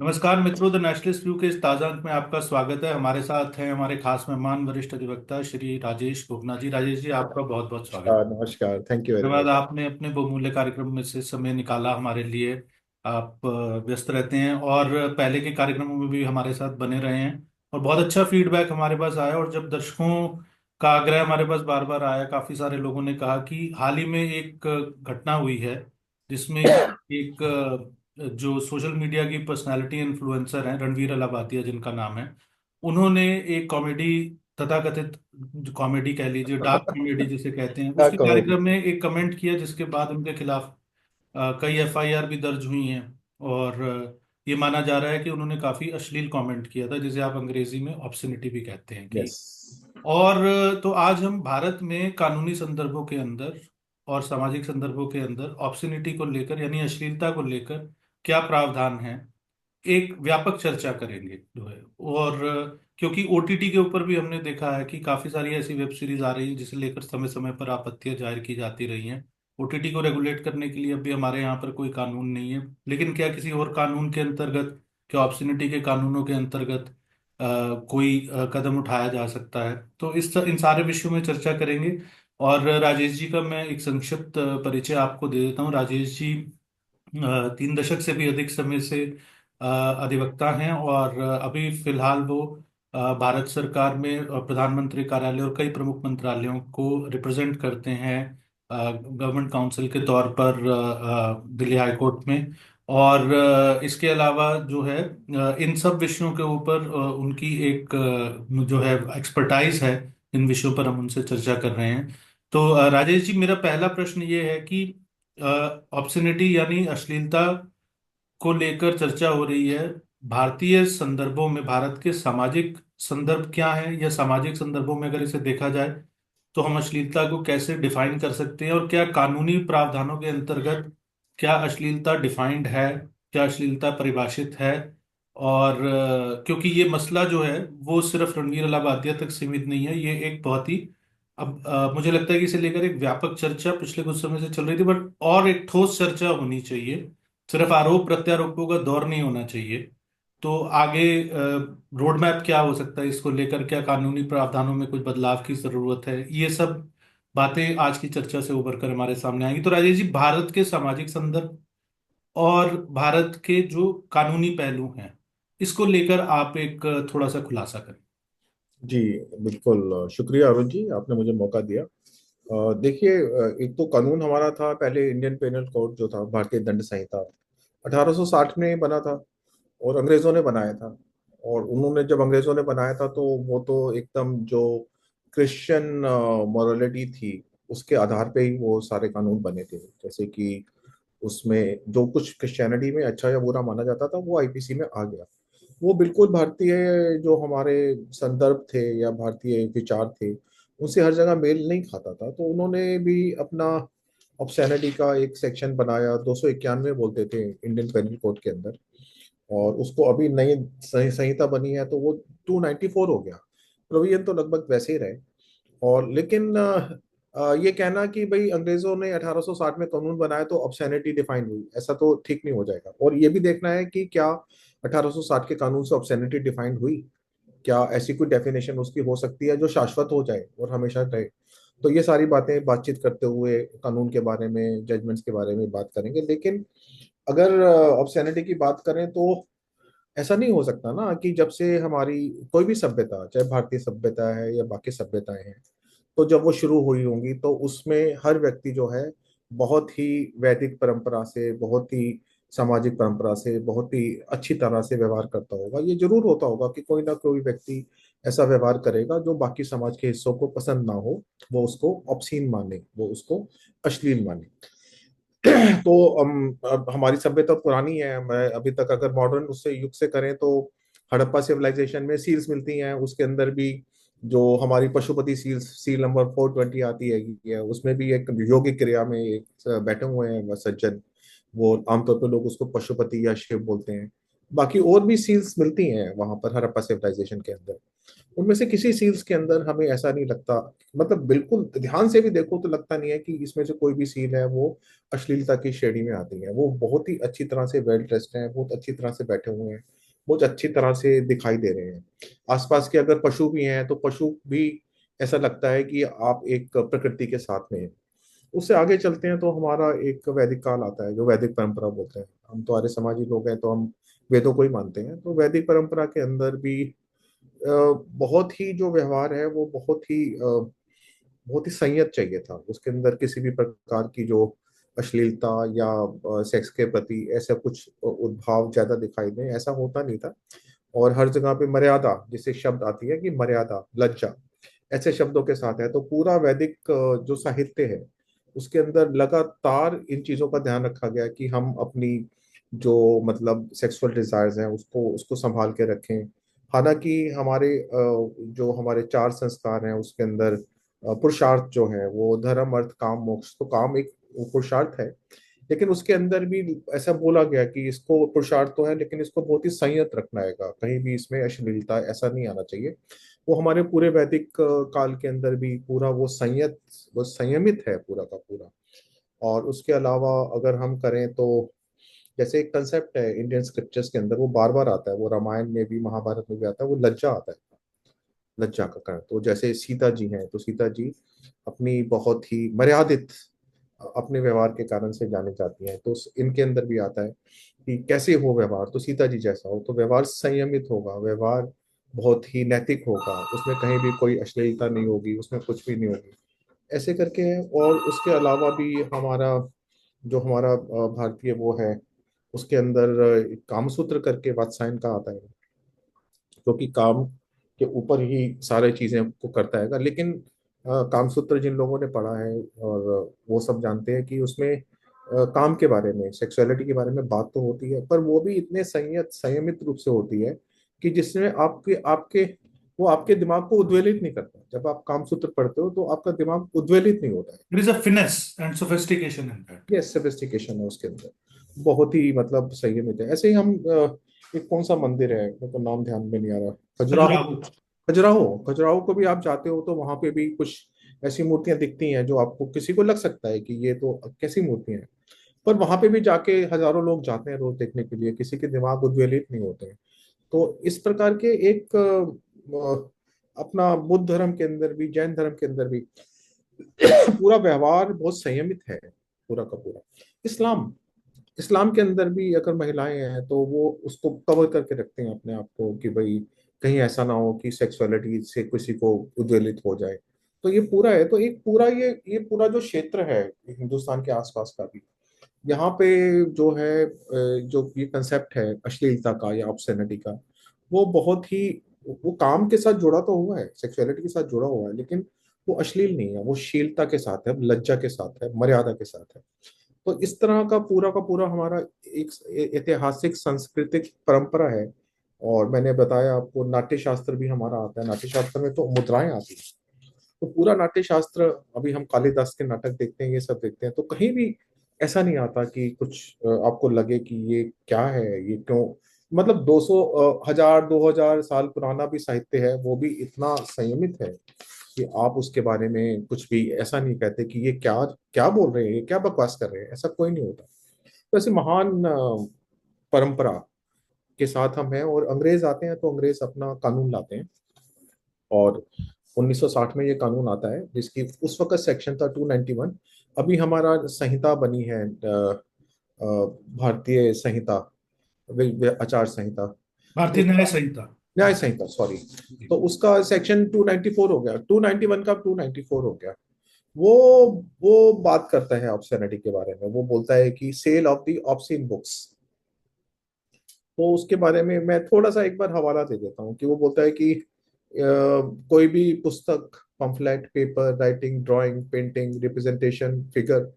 नमस्कार मित्रों, the nationalist view के इस ताजा अंक में आपका स्वागत है। हमारे साथ हैं हमारे खास मेहमान वरिष्ठ अधिवक्ता श्री राजेश गोपना जी। राजेश जी, आपका बहुत बहुत स्वागत है। नमस्कार। थैंक यू वेरी धन्यवाद, मच। आपने अपने बहुमूल्य कार्यक्रम में से समय निकाला हमारे लिए। आप व्यस्त रहते हैं और पहले के कार्यक्रमों में भी हमारे साथ बने रहे हैं और बहुत अच्छा फीडबैक हमारे पास आया। और जब दर्शकों का आग्रह हमारे पास बार बार आया, काफी सारे लोगों ने कहा कि हाल ही में एक घटना हुई है जिसमें एक जो सोशल मीडिया की पर्सनालिटी इन्फ्लुएंसर हैं, रणवीर अलाबादिया जिनका नाम है, उन्होंने एक कॉमेडी, तथाकथित कॉमेडी कह लीजिए, डार्क कॉमेडी जिसे कहते हैं, क्या उसके कॉमेडी। कार्यक्रम में एक कमेंट किया जिसके बाद उनके खिलाफ कई एफआईआर भी दर्ज हुई हैं। और ये माना जा रहा है कि उन्होंने काफी अश्लील कमेंट किया था, जिसे आप अंग्रेजी में ऑब्सनिटी भी कहते हैं कि। यस। और तो आज हम भारत में कानूनी संदर्भों के अंदर और सामाजिक संदर्भों के अंदर ऑब्सनिटी को लेकर, यानी अश्लीलता को लेकर क्या प्रावधान है, एक व्यापक चर्चा करेंगे जो है। और क्योंकि ओटीटी के ऊपर भी हमने देखा है कि काफी सारी ऐसी वेब सीरीज आ रही हैं जिसे लेकर समय समय पर आपत्तियां जाहिर की जाती रही हैं। ओटीटी को रेगुलेट करने के लिए अभी हमारे यहाँ पर कोई कानून नहीं है, लेकिन क्या किसी और कानून के अंतर्गत, क्या ऑब्सनिटी के कानूनों के अंतर्गत कोई कदम उठाया जा सकता है? तो इन सारे विषयों में चर्चा करेंगे। और राजेश जी का मैं एक संक्षिप्त परिचय आपको दे देता हूँ। राजेश जी 3 दशक से भी अधिक समय से अधिवक्ता हैं और अभी फिलहाल वो भारत सरकार में प्रधानमंत्री कार्यालय और कई प्रमुख मंत्रालयों को रिप्रेजेंट करते हैं गवर्नमेंट काउंसिल के तौर पर दिल्ली हाई कोर्ट में। और इसके अलावा जो है इन सब विषयों के ऊपर उनकी एक जो है एक्सपर्टाइज है। इन विषयों पर हम उनसे चर्चा कर रहे हैं। तो राजेश जी, मेरा पहला प्रश्न ये है कि ऑब्सनिटी यानी अश्लीलता को लेकर चर्चा हो रही है। भारतीय संदर्भों में भारत के सामाजिक संदर्भ क्या है, या सामाजिक संदर्भों में अगर इसे देखा जाए तो हम अश्लीलता को कैसे डिफाइन कर सकते हैं, और क्या कानूनी प्रावधानों के अंतर्गत क्या अश्लीलता डिफाइंड है, क्या अश्लीलता परिभाषित है? और क्योंकि ये मसला जो है वो सिर्फ रणवीर अलाहाबादिया तक सीमित नहीं है, ये एक बहुत ही, अब मुझे लगता है कि इसे लेकर एक व्यापक चर्चा पिछले कुछ समय से चल रही थी, बट और एक ठोस चर्चा होनी चाहिए। सिर्फ आरोप प्रत्यारोपों का दौर नहीं होना चाहिए। तो आगे रोड मैप क्या हो सकता है इसको लेकर? क्या कानूनी प्रावधानों में कुछ बदलाव की जरूरत है? ये सब बातें आज की चर्चा से उभर कर हमारे सामने आएंगी। तो राजेश जी, भारत के सामाजिक संदर्भ और भारत के जो कानूनी पहलू हैं, इसको लेकर आप एक थोड़ा सा खुलासा करें। जी, बिल्कुल। शुक्रिया अरुण जी, आपने मुझे मौका दिया। देखिए, एक तो कानून हमारा था पहले, इंडियन पेनल कोड जो था, भारतीय दंड संहिता 1860 में बना था और अंग्रेजों ने बनाया था। और उन्होंने जब अंग्रेजों ने बनाया था तो वो तो एकदम जो क्रिश्चियन मॉरलिटी थी उसके आधार पे ही वो सारे कानून बने थे। जैसे कि उसमें जो कुछ क्रिश्चियनिटी में अच्छा या बुरा माना जाता था वो आईपीसी में आ गया। वो बिल्कुल भारतीय जो हमारे संदर्भ थे या भारतीय विचार थे उनसे हर जगह मेल नहीं खाता था, तो उन्होंने भी अपना ऑब्सैनिटी का एक सेक्शन बनाया, 291 बोलते थे इंडियन पेनल कोड के अंदर। और उसको अभी नई संहिता बनी है तो वो 294 हो गया। प्रोविजन तो लगभग वैसे ही रहे। और लेकिन ये कहना कि भाई अंग्रेजों ने 1860 में कानून बनाया तो ऑब्सैनिटी डिफाइन हुई, ऐसा तो ठीक नहीं हो जाएगा। और ये भी देखना है कि क्या 1860 के कानून से ऑब्सैनिटी डिफाइन हुई, क्या ऐसी कोई डेफिनेशन उसकी हो सकती है जो शाश्वत हो जाए और हमेशा रहे। तो ये सारी बातें बातचीत करते हुए कानून के बारे में, जजमेंट्स के बारे में बात करेंगे। लेकिन अगर ऑब्सैनिटी की बात करें तो ऐसा नहीं हो सकता ना कि जब से हमारी कोई भी सभ्यता, चाहे भारतीय सभ्यता है या बाकी सभ्यताएं हैं, तो जब वो शुरू हुई होंगी तो उसमें हर व्यक्ति जो है बहुत ही वैदिक परंपरा से, बहुत ही सामाजिक परंपरा से बहुत ही अच्छी तरह से व्यवहार करता होगा। ये जरूर होता होगा कि कोई ना कोई व्यक्ति ऐसा व्यवहार करेगा जो बाकी समाज के हिस्सों को पसंद ना हो, वो उसको ऑब्सीन माने, वो उसको अश्लील माने। तो अब हमारी सभ्यता पुरानी है। मैं अभी तक अगर मॉडर्न उससे युग से करें तो हड़प्पा सिविलाइजेशन में सील्स मिलती हैं, उसके अंदर भी जो हमारी पशुपति सील्स, सील नंबर 420 आती है, ये उसमें भी एक योगिक क्रिया में एक बैठे हुए हैं वह सज्जन। वो आमतौर पर लोग उसको पशुपति या शिव बोलते हैं। बाकी और भी सील्स मिलती हैं वहां पर हड़प्पा सिविलाइजेशन के अंदर। उनमें से किसी सील्स के अंदर हमें ऐसा नहीं लगता, मतलब बिल्कुल ध्यान से भी देखो तो लगता नहीं है कि इसमें से कोई भी सील है वो अश्लीलता की श्रेणी में आती है। वो बहुत ही अच्छी तरह से वेल ड्रेस्ड हैं, बहुत अच्छी तरह से बैठे हुए हैं, बहुत अच्छी तरह से दिखाई दे रहे हैं। आसपास के अगर पशु भी हैं तो पशु भी ऐसा लगता है कि आप एक प्रकृति के साथ में हैं। उससे आगे चलते हैं तो हमारा एक वैदिक काल आता है, जो वैदिक परंपरा बोलते हैं। हम तो आर्य समाजी लोग हैं, तो हम वेदों को ही मानते हैं। तो वैदिक परंपरा के अंदर भी बहुत ही जो व्यवहार है वो बहुत ही संयत चाहिए था। उसके अंदर किसी भी प्रकार की जो अश्लीलता या सेक्स के प्रति ऐसा कुछ उद्भाव ज्यादा दिखाई दे, ऐसा होता नहीं था। और हर जगह पे मर्यादा, जिसे शब्द आती है कि मर्यादा, लज्जा, ऐसे शब्दों के साथ है। तो पूरा वैदिक जो साहित्य है उसके अंदर लगातार इन चीजों का ध्यान रखा गया कि हम अपनी जो मतलब सेक्सुअल डिजायर्स हैं उसको उसको संभाल के रखें। हालांकि हमारे जो हमारे चार संस्कार हैं उसके अंदर पुरुषार्थ जो है वो धर्म अर्थ काम मोक्ष, तो काम एक पुरुषार्थ है। लेकिन उसके अंदर भी ऐसा बोला गया कि इसको पुरुषार्थ तो है लेकिन इसको बहुत ही संयत रखना है, कहीं भी इसमें अश्लीलता ऐसा नहीं आना चाहिए। वो हमारे पूरे वैदिक काल के अंदर भी पूरा वो संयमित है पूरा का पूरा। और उसके अलावा अगर हम करें तो जैसे एक कंसेप्ट है इंडियन स्क्रिप्चर्स के अंदर, वो बार बार आता है, वो रामायण में भी महाभारत में भी आता है, वो लज्जा आता है, लज्जा का कारण। तो जैसे सीता जी हैं तो सीता जी अपनी बहुत ही मर्यादित अपने व्यवहार के कारण से जाने जाती हैं। तो इनके अंदर भी आता है कि कैसे हो व्यवहार, तो सीता जी जैसा हो, तो व्यवहार संयमित होगा, व्यवहार बहुत ही नैतिक होगा, उसमें कहीं भी कोई अश्लीलता नहीं होगी, उसमें कुछ भी नहीं होगी, ऐसे करके है। और उसके अलावा भी हमारा जो हमारा भारतीय वो है उसके अंदर कामसूत्र करके वात्सायन का आता है, जो कि काम के ऊपर ही सारे चीजें को करता है। लेकिन कामसूत्र जिन लोगों ने पढ़ा है और वो सब जानते हैं कि उसमें काम के बारे में, सेक्सुअलिटी के बारे में बात तो होती है, पर वो भी इतने संयमित रूप से होती है कि जिसमें आपके आपके वो आपके दिमाग को उद्वेलित नहीं करता। जब आप कामसूत्र पढ़ते हो तो आपका दिमाग उद्वेलित नहीं होता है। There is a finesse and sophistication in that. ये सोफिस्टिकेशन है उसके अंदर, बहुत ही मतलब संयमित है। ऐसे ही हम एक कौन सा मंदिर है, मेरे को नाम ध्यान में नहीं आ रहा, खजुराहो। खजुराहो। खजुराहो को भी आप जाते हो तो वहां पे भी कुछ ऐसी मूर्तियां दिखती हैं जो आपको किसी को लग सकता है कि ये तो कैसी मूर्तियां हैं। पर वहां पे भी जाके हजारों लोग जाते हैं रोज देखने के लिए, किसी के दिमाग उद्वेलित नहीं होते हैं। तो इस प्रकार के एक अपना बुद्ध धर्म के अंदर भी, जैन धर्म के अंदर भी पूरा व्यवहार बहुत संयमित है पूरा का पूरा। इस्लाम इस्लाम के अंदर भी अगर महिलाएं हैं तो वो उसको कवर करके रखते हैं अपने आप को कि भाई कहीं ऐसा ना हो कि सेक्सुअलिटी से किसी को उद्वेलित हो जाए। तो ये पूरा है, तो एक पूरा ये पूरा जो क्षेत्र है हिंदुस्तान के आसपास का भी, यहाँ पे जो है जो ये कंसेप्ट है अश्लीलता का या ऑब्ससेनिटी का, वो बहुत ही वो काम के साथ जुड़ा तो हुआ है, सेक्सुअलिटी के साथ जुड़ा हुआ है, लेकिन वो अश्लील नहीं है, वो शीलता के साथ है, लज्जा के साथ है, मर्यादा के साथ है। तो इस तरह का पूरा हमारा एक ऐतिहासिक सांस्कृतिक परंपरा है। और मैंने बताया आपको नाट्य शास्त्र भी हमारा आता है, नाट्य शास्त्र में तो मुद्राएं आती हैं। तो पूरा नाट्य शास्त्र, अभी हम कालिदास के नाटक देखते हैं, ये सब देखते हैं, तो कहीं भी ऐसा नहीं आता कि कुछ आपको लगे कि ये क्या है, ये क्यों, मतलब 200 1000 2000 साल पुराना भी साहित्य है, वो भी इतना संयमित है कि आप उसके बारे में कुछ भी ऐसा नहीं कहते कि ये क्या क्या बोल रहे हैं, ये क्या बकवास कर रहे हैं, ऐसा कोई नहीं होता। तो ऐसी महान परंपरा के साथ हम हैं। और अंग्रेज आते हैं तो अंग्रेज अपना कानून लाते हैं, और 1960 में ये कानून आता है जिसकी उस वक्त सेक्शन था 291। अभी हमारा संहिता बनी है भारतीय संहिता, आचार संहिता, तो भारतीय न्याय उसका संहिता। न्याय संहिता, सॉरी। जी। तो उसका सेक्शन 294 हो गया, 291 का 294 हो गया। वो वो बात करता है ऑब्ससेनिटी के बारे में, वो बोलता है कि सेल ऑफ द ऑब्ससीन बुक्स। तो उसके बारे में मैं थोड़ा सा एक बार हवाला दे देता हूँ कि वो बोलता है कि कोई भी पुस्तक, pamphlet, paper, writing, drawing, painting, representation, figure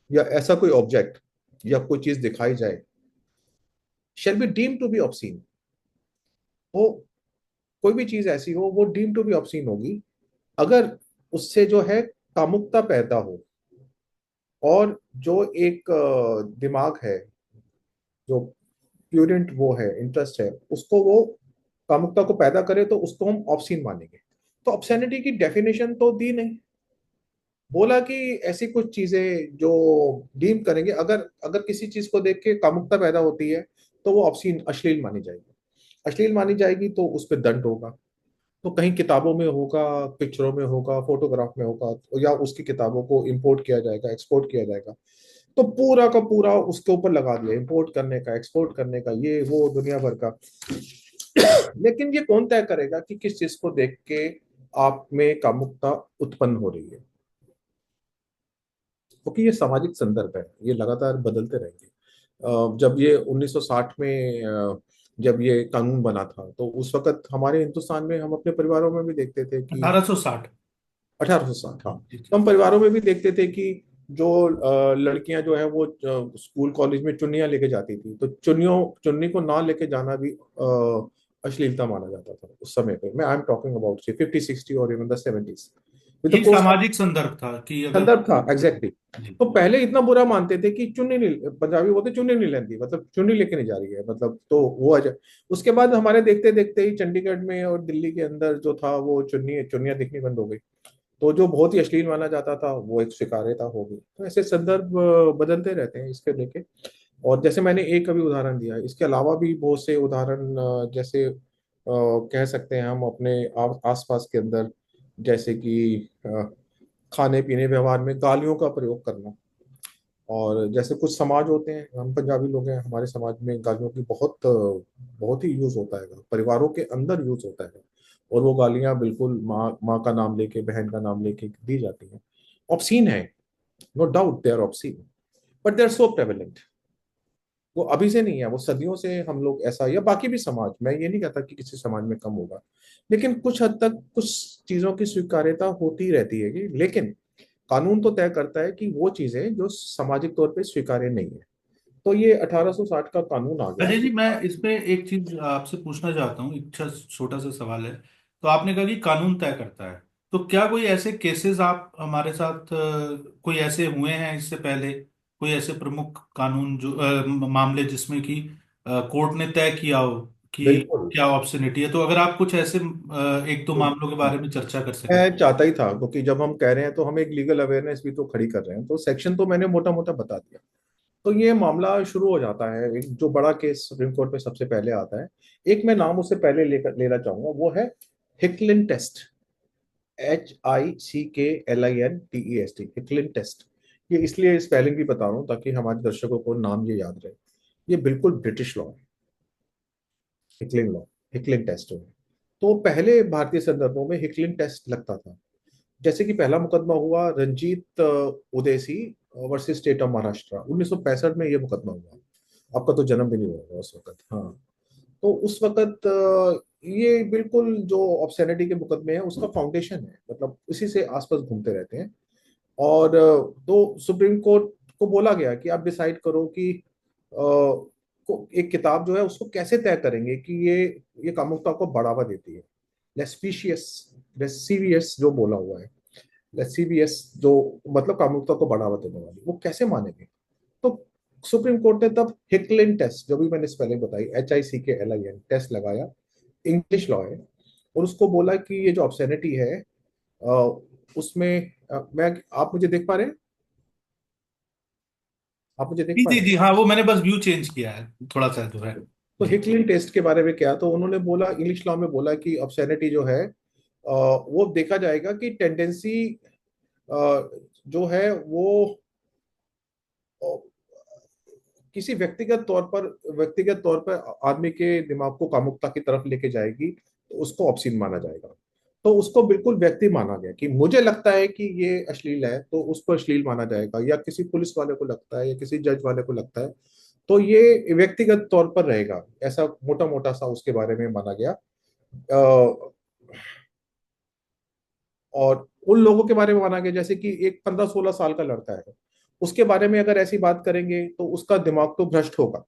या ऐसा कोई ऑब्जेक्ट या कोई चीज दिखाई जाए, shall be deemed to be obscene. वो कोई भी चीज ऐसी हो वो डीम टू बी ऑब्सीन होगी अगर उससे जो है कामुकता पैदा हो, और जो एक दिमाग है, जो प्यूरेंट वो है, इंटरेस्ट है, उसको वो कामुकता को पैदा करे तो उसको हम ऑब्सीन मानेंगे। तो ऑब्सैनिटी की डेफिनेशन तो दी नहीं, बोला कि ऐसी कुछ चीजें जो डीम करेंगे, अगर अगर किसी चीज को देख के कामुकता पैदा होती है तो वो ऑब्सीन, अश्लील मानी जाएगी। अश्लील मानी जाएगी तो उस पर दंड होगा। तो कहीं किताबों में होगा, पिक्चरों में होगा, फोटोग्राफ में होगा, या उसकी किताबों को इंपोर्ट किया जाएगा, एक्सपोर्ट किया जाएगा। तो पूरा का पूरा उसके ऊपर लगा दिया, इंपोर्ट करने का, एक्सपोर्ट करने का, ये वो दुनिया भर का। लेकिन ये कौन तय करेगा कि किस चीज को देख के आप में कामुकता उत्पन्न हो रही है? क्योंकि ये सामाजिक संदर्भ है, ये लगातार बदलते रहेंगे। जब ये 1960 में जब ये कानून बना था, तो उस वक्त हमारे हिंदुस्तान में हम अपने परिवारों में भी देखते थे कि 1860। 1860, हाँ। जी तो जी। हम परिवारों में भी देखते थे कि जो लड़कियां जो है वो स्कूल कॉलेज में चुन्नियां लेके जाती थी, तो चुन्नी को ना लेके जाना भी अश्लीलता माना जाता था उस समय पे। मैं आई एम टॉकिंग अबाउट 50 60 और even the 70s, with the ये कोर्स सामाजिक संदर्भ था कि अगर। संदर्भ था, एग्जैक्टली जी। तो पहले इतना बुरा मानते थे कि चुन्नी नहीं, पंजाबी बोलते चुन्नी नहीं लेती, मतलब चुन्नी लेके नहीं जा रही है, मतलब तो वो अजय। उसके बाद हमारे देखते देखते ही चंडीगढ़ में और दिल्ली के अंदर जो था वो चुन्नियां दिखनी बंद हो गई। तो जो बहुत ही अश्लील माना जाता था वो एक स्वीकार्यता हो गई। तो ऐसे संदर्भ बदलते रहते हैं इसके लेके। और जैसे मैंने एक अभी उदाहरण दिया, इसके अलावा भी बहुत से उदाहरण जैसे कह सकते हैं हम अपने आसपास के अंदर, जैसे कि खाने पीने व्यवहार में गालियों का प्रयोग करना। और जैसे कुछ समाज होते हैं, हम पंजाबी लोग हैं, हमारे समाज में गालियों की बहुत ही यूज होता है, परिवारों के अंदर यूज होता है। और वो गालियां बिल्कुल माँ माँ का नाम लेके, बहन का नाम लेके दी जाती हैं। ऑब्सीन है, no doubt they are obscene, but they are so prevalent. वो अभी से नहीं है, वो सदियों से हम लोग ऐसा, या बाकी भी समाज, मैं ये नहीं कहता कि किसी समाज में कम होगा, लेकिन कुछ हद तक कुछ चीजों की स्वीकार्यता होती रहती है। लेकिन कानून तो तय करता है कि वो चीजें जो सामाजिक तौर पे स्वीकार्य नहीं है। तो ये 1860 का कानून आ गया। अजय जी, मैं इसमें एक चीज आपसे पूछना चाहता हूँ, एक छोटा सा सवाल है। तो आपने कहा कि कानून तय करता है, तो क्या कोई ऐसे केसेस आप हमारे साथ कोई ऐसे हुए हैं इससे पहले, कोई ऐसे प्रमुख कानून जो मामले जिसमें कि कोर्ट ने तय किया हो कि बिल्कुल। क्या ऑब्सोनिटी है? तो अगर आप कुछ ऐसे एक दो मामलों के बारे में चर्चा कर सकें। मैं चाहता ही था, क्योंकि जब हम कह रहे हैं तो हम एक लीगल अवेयरनेस भी तो खड़ी कर रहे हैं, तो सेक्शन तो मैंने मोटा मोटा बता दिया। तो ये मामला शुरू हो जाता है, एक जो बड़ा केस सुप्रीम कोर्ट में सबसे पहले आता है। एक मैं नाम उससे पहले लेकर लेना चाहूंगा, वो है Hicklin test. HICKLINTEST, Hicklin test. ये इसलिए स्पेलिंग भी बता रहा हूँ ताकि हमारे दर्शकों को नाम ये याद रहे। ये बिल्कुल ब्रिटिश लॉ है, हिकलिन लॉ, हिकलिन टेस्ट जो है। तो पहले भारतीय संदर्भों में हिकलिन टेस्ट लगता था। जैसे कि पहला मुकदमा हुआ Ranjit Udeshi versus state of Maharashtra, 1965 में ये मुकदमा हुआ। आपका तो जन्म भी नहीं हुआ होगा उस वक्त, हाँ। तो उस वक्त ये बिल्कुल जो ऑब्सैनिटी के मुकदमे हैं उसका फाउंडेशन है, मतलब इसी से आसपास घूमते रहते हैं। और तो सुप्रीम कोर्ट को बोला गया कि आप डिसाइड करो कि एक किताब जो है उसको कैसे तय करेंगे कि ये कामुकता को बढ़ावा देती है। लेस्पीशियस, लेस्सीवियस जो बोला हुआ है, लेस्सीवियस जो मतलब कामुकता को बढ़ावा देने वाली, वो कैसे मानेंगे? तो सुप्रीम कोर्ट ने तब हिकलिन टेस्ट, जो भी मैंने स्पेलिंग बताई, HICKLIN टेस्ट लगाया। इंग्लिश लॉ है। और उसको बोला कि ये जो ऑब्सैनिटी है अ, उसमें मैं, आप मुझे देख पा रहे हैं? आप मुझे देख जी पा जी रहे जी, हाँ, वो मैंने बस व्यू चेंज किया है थोड़ा सा जो है। हैं? तो जी। हिकलिन टेस्ट के बारे में क्या, तो उन्होंने बोला, इंग्लिश लॉ में बोला कि ऑब्सैनिटी जो है वो देखा जाएगा कि टेंडेंसी जो है वो अ, किसी व्यक्तिगत तौर पर आदमी के दिमाग को कामुकता की तरफ लेके जाएगी, तो उसको ऑब्सीन माना जाएगा। तो उसको बिल्कुल व्यक्ति माना गया कि मुझे लगता है कि ये अश्लील है तो उसको अश्लील माना जाएगा, या किसी पुलिस वाले को लगता है या किसी जज वाले को लगता है तो ये व्यक्तिगत तौर पर रहेगा। ऐसा मोटा मोटा सा उसके बारे में माना गया। अ, और उन लोगों के बारे में माना गया जैसे कि एक 15 16 साल का लड़का है, उसके बारे में अगर ऐसी बात करेंगे तो उसका दिमाग तो भ्रष्ट होगा।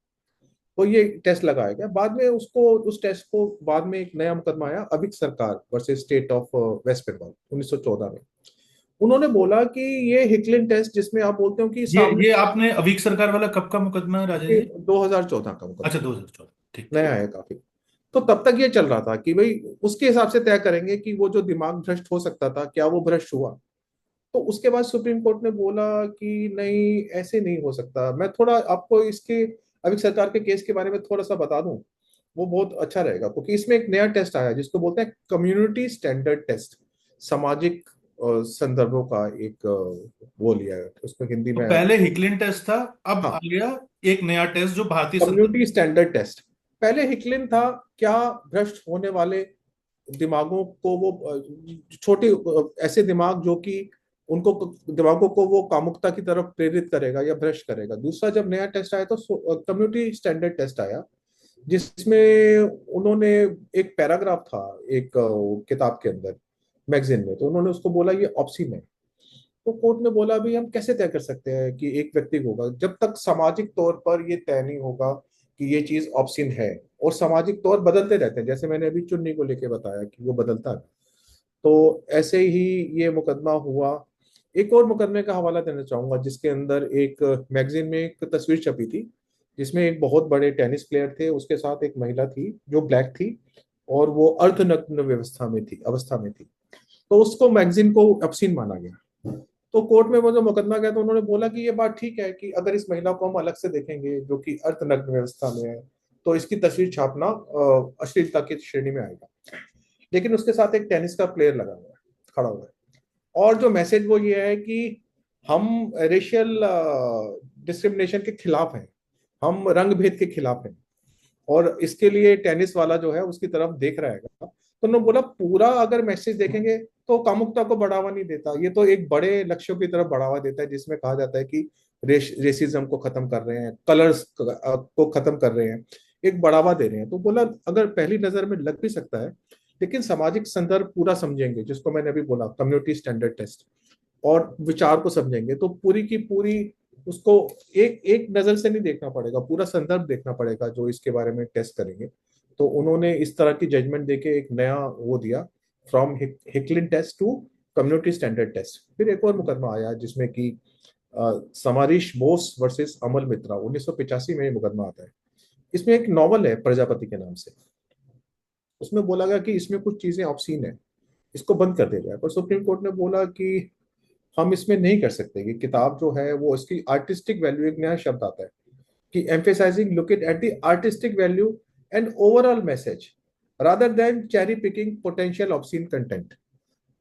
तो ये टेस्ट लगाया गया। बाद में उसको, उस टेस्ट को बाद में एक नया मुकदमा आया, Avik Sarkar versus state of west Bengal, 1914 में। उन्होंने बोला कि ये हिकलिन टेस्ट, जिसमें आप बोलते हो कि सामने, ये आपने अवीक सरकार वाला कब का मुकदमा है राजा ये जी? 2014 का अच्छा, मुकदमा, 2014, ठीक ठीक। नया है काफी। तो तब तक ये चल रहा था कि भाई उसके हिसाब से तय करेंगे कि वो जो दिमाग भ्रष्ट हो सकता था क्या वो भ्रष्ट हुआ। तो उसके बाद सुप्रीम कोर्ट ने बोला कि नहीं, ऐसे नहीं हो सकता। मैं थोड़ा आपको इसके अभी सरकार के केस के बारे में थोड़ा सा बता दूं, वो बहुत अच्छा रहेगा, क्योंकि इसमें एक नया टेस्ट आया जिसको बोलते हैं कम्युनिटी स्टैंडर्ड टेस्ट। सामाजिक संदर्भों का एक वो लिया है, उसको हिंदी तो में पहले हिकलिन टेस्ट था, अब आ हाँ, गया एक नया टेस्ट जो भारतीय कम्युनिटी संदर्भ। Standard test. पहले हिकलिन था, क्या भ्रष्ट होने वाले दिमागों को वो छोटे ऐसे दिमाग जो कि उनको दिमागों को वो कामुकता की तरफ प्रेरित करेगा या भ्रष्ट करेगा। दूसरा जब नया टेस्ट आया तो कम्युनिटी स्टैंडर्ड टेस्ट आया, जिसमें उन्होंने एक पैराग्राफ था एक किताब के अंदर, मैगजीन में, तो उन्होंने उसको बोला ये ऑप्शन है। तो कोर्ट ने बोला भी हम कैसे तय कर सकते हैं कि एक व्यक्ति को होगा, जब तक सामाजिक तौर पर ये तय नहीं होगा कि ये चीज ऑप्शन है। और सामाजिक तौर बदलते रहते हैं, जैसे मैंने अभी चुन्नी को लेके बताया कि वो बदलता है। तो ऐसे ही ये मुकदमा हुआ। एक और मुकदमे का हवाला देना चाहूंगा जिसके अंदर एक मैगजीन में एक तस्वीर छपी थी, जिसमें एक बहुत बड़े टेनिस प्लेयर थे, उसके साथ एक महिला थी जो ब्लैक थी, और वो अर्धनग्न व्यवस्था में थी। तो उसको मैगजीन को ऑब्सीन माना गया। तो कोर्ट में वो जो मुकदमा गया तो उन्होंने बोला कि ये बात ठीक है कि अगर इस महिला को हम अलग से देखेंगे जो कि अर्धनग्न व्यवस्था में है, तो इसकी तस्वीर छापना अश्लीलता की श्रेणी में आएगा। लेकिन उसके साथ एक टेनिस का प्लेयर लगा हुआ है, खड़ा हुआ है, और जो मैसेज वो ये है कि हम रेशियल डिस्क्रिमिनेशन के खिलाफ हैं, हम रंग भेद के खिलाफ हैं, और इसके लिए टेनिस वाला जो है उसकी तरफ देख रहेगा। तो उन्होंने बोला पूरा अगर मैसेज देखेंगे तो कामुकता को बढ़ावा नहीं देता, ये तो एक बड़े लक्ष्यों की तरफ बढ़ावा देता है, जिसमें कहा जाता है कि रेसिज्म को खत्म कर रहे हैं, कलर्स को खत्म कर रहे हैं, एक बढ़ावा दे रहे हैं। तो बोला अगर पहली नजर में लग भी सकता है, लेकिन सामाजिक संदर्भ पूरा समझेंगे, जिसको मैंने अभी बोला कम्युनिटी स्टैंडर्ड टेस्ट, और विचार को समझेंगे, तो पूरी की पूरी उसको एक एक नजर से नहीं देखना पड़ेगा, पूरा संदर्भ देखना पड़ेगा जो इसके बारे में टेस्ट करेंगे। तो उन्होंने इस तरह की जजमेंट देके एक नया वो दिया, from Hicklin test to community standard test. फिर एक और मुकदमा आया जिसमें कि समारीश बोस वर्सेस अमल मित्रा, 1985 में ये मुकदमा आता है। इसमें एक नॉवल है प्रजापति के नाम से, उसमें बोला गया कि इसमें कुछ चीजें ऑब्सीन है, इसको बंद कर दिया जाए। पर सुप्रीम कोर्ट ने बोला कि हम इसमें नहीं कर सकते, कि किताब जो है वो इसकी आर्टिस्टिक वैल्यू, एक नया शब्द आता है कि emphasizing looking at the artistic value and overall message rather than cherry picking potential obscene content।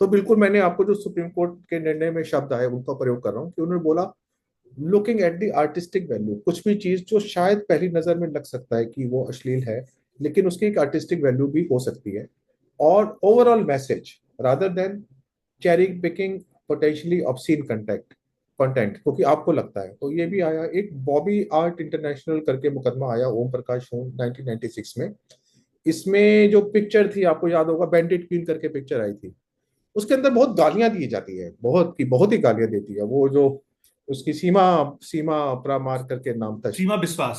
तो बिल्कुल मैंने आपको जो सुप्रीम कोर्ट के निर्णय में शब्द आए उनका प्रयोग कर रहा हूँ, कि उन्होंने बोला looking at the artistic value, कुछ भी चीज जो शायद पहली नजर में लग सकता है कि वो अश्लील है, लेकिन उसकी एक आर्टिस्टिक वैल्यू भी हो सकती है, और overall message rather than cherry picking potentially obscene content, क्योंकि आपको लगता है। तो ये भी आया। एक बॉबी आर्ट इंटरनेशनल करके मुकदमा आया ओम प्रकाश ओम 1996 में। इसमें जो पिक्चर थी, आपको याद होगा, बैंडिट क्वीन करके पिक्चर आई थी, उसके अंदर बहुत गालियां दी जाती है, बहुत ही गालियां देती है वो जो उसकी सीमा सीमा प्रमार करके नाम था। सीमा बिस्वास,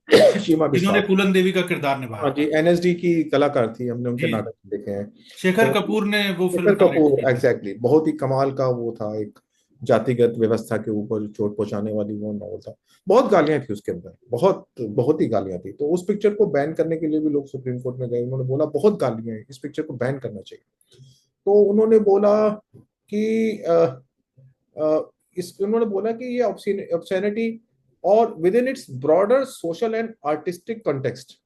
सीमा जिन्होंने बिस्वास। फूलन देवी का किरदार हाँ निभाया जी, था। एनएसडी की कलाकार थी, हमने उनके जी, नाटक देखे हैं। शेखर तो कपूर ने वो फिल्म शेखर डायरेक्ट कपूर की थी। एग्जैक्टली बहुत ही कमाल का वो था, एक जातिगत व्यवस्था के ऊपर चोट पहुंचाने वाली वो नॉवल था। बहुत गालियां थी उसके अंदर, बहुत ही गालियां थी। तो उस पिक्चर को बैन करने के लिए भी लोग सुप्रीम कोर्ट में गए, उन्होंने बोला बहुत गालियां हैं, इस पिक्चर को बैन करना चाहिए। तो उन्होंने बोला कि इस उन्होंने बोला कि ये ऑब्सैनिटी और with in its broader social and artistic context.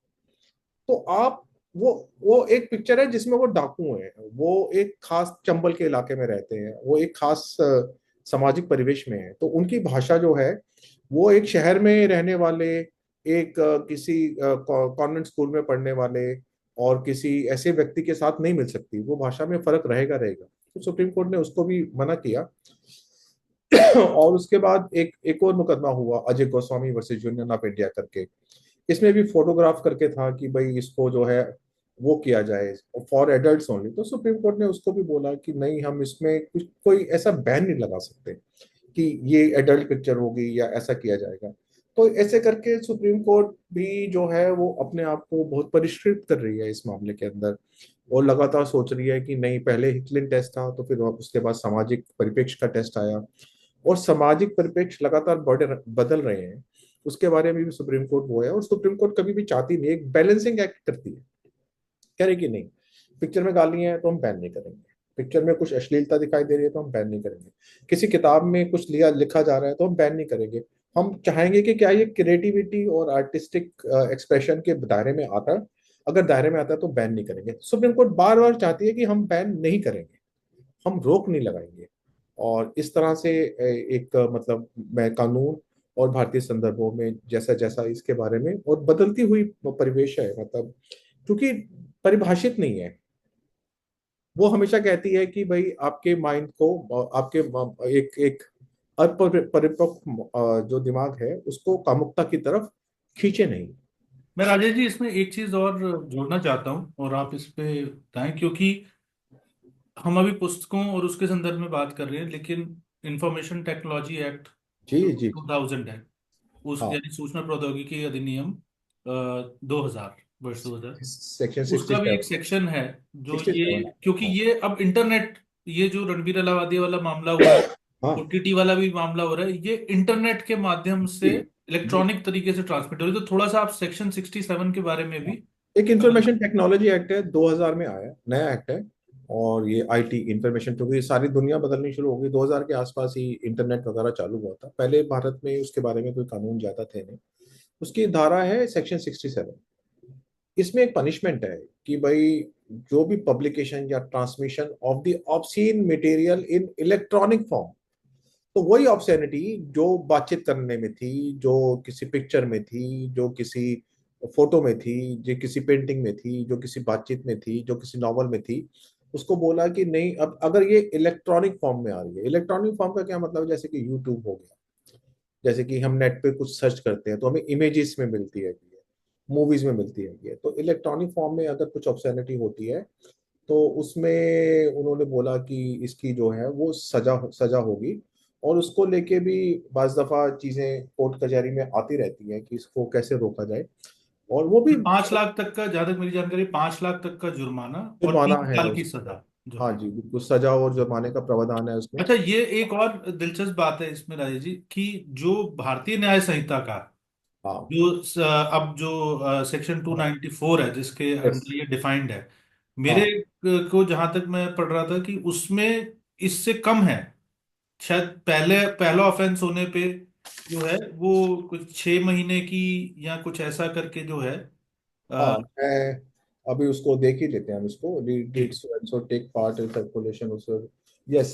तो आप वो एक पिक्चर है जिसमें वो डाकू हैं, वो एक खास चंबल के इलाके में रहते हैं, वो एक खास सामाजिक परिवेश में है। तो उनकी भाषा जो है वो एक शहर में रहने वाले, एक किसी कॉन्वेंट स्कूल में पढ़ने वाले और किसी ऐसे व्यक्ति के साथ नहीं मिल सकती, वो भाषा में फर्क रहेगा। तो सुप्रीम कोर्ट ने उसको भी मना किया। और उसके बाद एक और मुकदमा हुआ Ajay Goswami versus union of India करके। इसमें भी फोटोग्राफ करके था कि भाई इसको जो है वो किया जाए फॉर एडल्ट्स ओनली। तो सुप्रीम कोर्ट ने उसको भी बोला कि नहीं, हम इसमें कुछ कोई ऐसा बैन नहीं लगा सकते कि ये एडल्ट पिक्चर होगी या ऐसा किया जाएगा। तो ऐसे करके सुप्रीम कोर्ट भी जो है वो अपने आप को बहुत परिष्कृत कर रही है इस मामले के अंदर, और लगातार सोच रही है कि नहीं, पहले हिटलिन टेस्ट था, तो फिर उसके बाद सामाजिक परिप्रेक्ष्य का टेस्ट आया, और सामाजिक परिप्रेक्ष्य लगातार बदल रहे हैं, उसके बारे में भी सुप्रीम कोर्ट वो है। और सुप्रीम कोर्ट कभी भी चाहती नहीं, एक बैलेंसिंग एक्ट करती है कह रहे कि नहीं, पिक्चर में गाली है तो हम बैन नहीं करेंगे, पिक्चर में कुछ अश्लीलता दिखाई दे रही है तो हम बैन नहीं करेंगे, किसी किताब में कुछ लिया लिखा जा रहा है तो हम बैन नहीं करेंगे। हम चाहेंगे कि क्या ये क्रिएटिविटी और आर्टिस्टिक एक्सप्रेशन के दायरे में आता है, अगर दायरे में आता है तो बैन नहीं करेंगे। सुप्रीम कोर्ट बार बार चाहती है कि हम बैन नहीं करेंगे, हम रोक नहीं लगाएंगे। और इस तरह से एक मतलब मैं कानून और भारतीय संदर्भों में जैसा जैसा इसके बारे में और बदलती हुई परिवेश है, मतलब क्योंकि परिभाषित नहीं है। वो हमेशा कहती है कि भाई आपके माइंड को आपके एक एक अपरिपक्व जो दिमाग है उसको कामुकता की तरफ खींचे नहीं। मैं राजेश जी इसमें एक चीज और जोड़ना चाहता हूँ, और आप इस पे बताएं, क्योंकि हम अभी पुस्तकों और उसके संदर्भ में बात कर रहे हैं, लेकिन इंफॉर्मेशन टेक्नोलॉजी एक्ट जी जो जी। 2000 है, उस हाँ, यानी सूचना प्रौद्योगिकी अधिनियम 2000, वर्ष 2000, सेक्शन सिक्सटी उसका भी एक सेवन सेक्शन है जो सिक्सटी ये, सेवन क्योंकि हाँ ये अब इंटरनेट, ये जो रणबीर अलाहाबादी वाला मामला हुआ है, हाँ ओटीटी वाला भी मामला हो रहा है, ये इंटरनेट के माध्यम से जी जी। इलेक्ट्रॉनिक तरीके से ट्रांसमिट हो रही है। तो थोड़ा सा आप सेक्शन 67 के बारे में भी एक इंफॉर्मेशन टेक्नोलॉजी एक्ट है, 2000 में आया, नया एक्ट है। और ये आईटी इंफॉर्मेशन, क्योंकि सारी दुनिया बदलनी शुरू हो गई 2000 के आसपास ही इंटरनेट वगैरह चालू हुआ था, पहले भारत में उसके बारे में कोई कानून ज्यादा थे नहीं। उसकी धारा है सेक्शन 67। इसमें एक पनिशमेंट है कि भाई जो भी पब्लिकेशन या transmission of the obscene material in electronic form, तो वही ऑब्सैनिटी जो बातचीत करने में थी, जो किसी पिक्चर में थी, जो किसी फोटो में थी, जो किसी पेंटिंग में थी, जो किसी बातचीत में थी, जो किसी नॉवल में थी, उसको बोला कि नहीं, अब अगर ये इलेक्ट्रॉनिक फॉर्म में आ रही है। इलेक्ट्रॉनिक फॉर्म का क्या मतलब है, जैसे कि यूट्यूब हो गया, जैसे कि हम नेट पे कुछ सर्च करते हैं तो हमें इमेजेस में मिलती है, मूवीज में मिलती है, तो इलेक्ट्रॉनिक फॉर्म में अगर कुछ ऑब्सैनिटी होती है तो उसमें उन्होंने बोला कि इसकी जो है वो सजा सजा होगी। और उसको लेके भी बाज दफा चीजें कोर्ट कचहरी में आती रहती हैं कि इसको कैसे रोका जाए। और वो भी 5 लाख तक का, जहां तक मेरी जानकारी, 5 लाख तक का जुर्माना और जुर्माना तीन है साल की उसमें। सजा जो हाँ है। जी, बिल्कुल सजा और जुर्माने का प्रावधान है उसमें। अच्छा, ये एक और दिलचस्प बात है इसमें राजेश जी, कि जो भारतीय न्याय संहिता का हाँ जो अब जो सेक्शन हाँ 294 है, जिसके यस अंदर ये डिफाइंड है, मेरे हाँ को जहां तक मैं पढ़ रहा था कि उसमें इससे कम है, शायद पहले पहला ऑफेंस होने पे जो है वो कुछ 6 महीने की या कुछ ऐसा करके जो है। हाँ। अ, मैं अभी उसको देख ही लेते हैं, हम इसको जी। Read so take part in circulation उसको। यस।